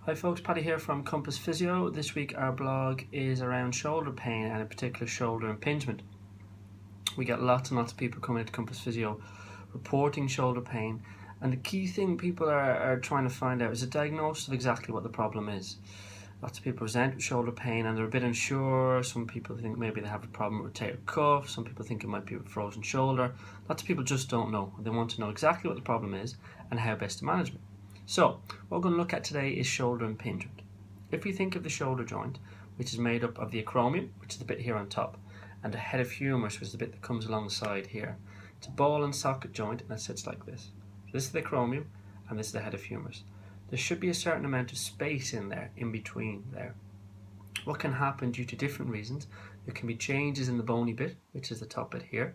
Hi folks, Paddy here from Compass Physio. This week our blog is around shoulder pain and in particular shoulder impingement. We get lots and lots of people coming into Compass Physio reporting shoulder pain, and the key thing people are trying to find out is a diagnosis of exactly what the problem is. Lots of people present with shoulder pain and they're a bit unsure. Some people think maybe they have a problem with rotator cuff. Some people think it might be a frozen shoulder. Lots of people just don't know. They want to know exactly what the problem is and how best to manage it. So, what we're going to look at today is shoulder impingement. If we think of the shoulder joint, which is made up of the acromion, which is the bit here on top, and the head of humerus, which is the bit that comes alongside here. It's a ball and socket joint and it sits like this. So this is the acromion and this is the head of humerus. There should be a certain amount of space in there, in between there. What can happen due to different reasons? There can be changes in the bony bit, which is the top bit here,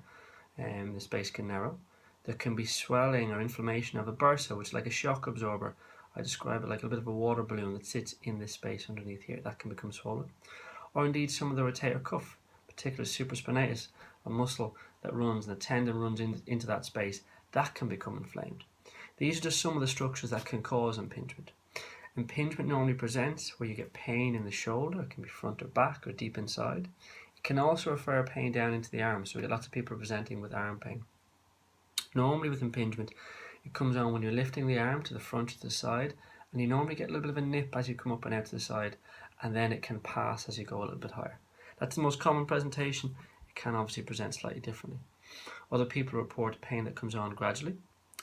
and the space can narrow. There can be swelling or inflammation of a bursa, which is like a shock absorber. I describe it like a bit of a water balloon that sits in this space underneath here. That can become swollen. Or indeed some of the rotator cuff, particularly supraspinatus, a muscle that runs and the tendon runs into that space, that can become inflamed. These are just some of the structures that can cause impingement. Impingement normally presents where you get pain in the shoulder. It can be front or back or deep inside. It can also refer pain down into the arm, so we get lots of people presenting with arm pain. Normally with impingement, it comes on when you're lifting the arm to the front or to the side, and you normally get a little bit of a nip as you come up and out to the side, and then it can pass as you go a little bit higher. That's the most common presentation. It can obviously present slightly differently. Other people report pain that comes on gradually,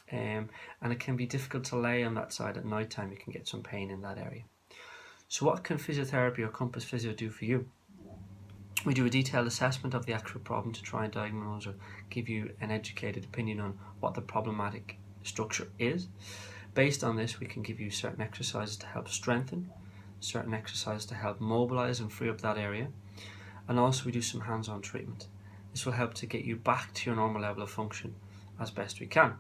and it can be difficult to lay on that side at night time. You can get some pain in that area. So what can physiotherapy or Compass Physio do for you? We do a detailed assessment of the actual problem to try and diagnose or give you an educated opinion on what the problematic structure is. Based on this, we can give you certain exercises to help strengthen, certain exercises to help mobilize and free up that area, and also we do some hands-on treatment. This will help to get you back to your normal level of function as best we can.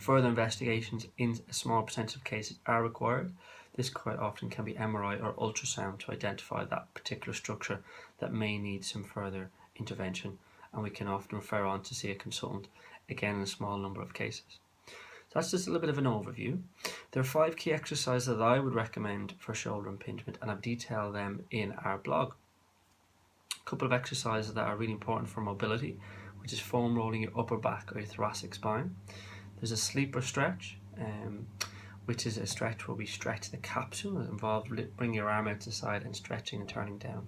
Further investigations in a small percentage of cases are required. This quite often can be MRI or ultrasound to identify that particular structure that may need some further intervention, and we can often refer on to see a consultant, again in a small number of cases. So that's just a little bit of an overview. There are 5 key exercises that I would recommend for shoulder impingement, and I've detailed them in our blog. A couple of exercises that are really important for mobility, which is foam rolling your upper back or your thoracic spine. There's a sleeper stretch, which is a stretch where we stretch the capsule. It involves bringing your arm out to the side and stretching and turning down.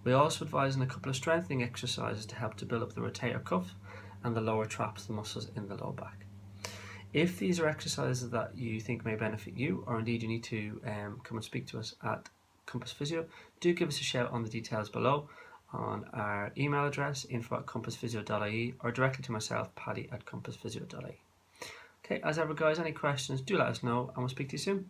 We also advise on a couple of strengthening exercises to help to build up the rotator cuff and the lower traps, the muscles in the low back. If these are exercises that you think may benefit you, or indeed you need to come and speak to us at Compass Physio, do give us a shout on the details below on our email address info@compassphysio.ie or directly to myself, Paddy, at compassphysio.ie. Okay, as ever guys, any questions, do let us know and we'll speak to you soon.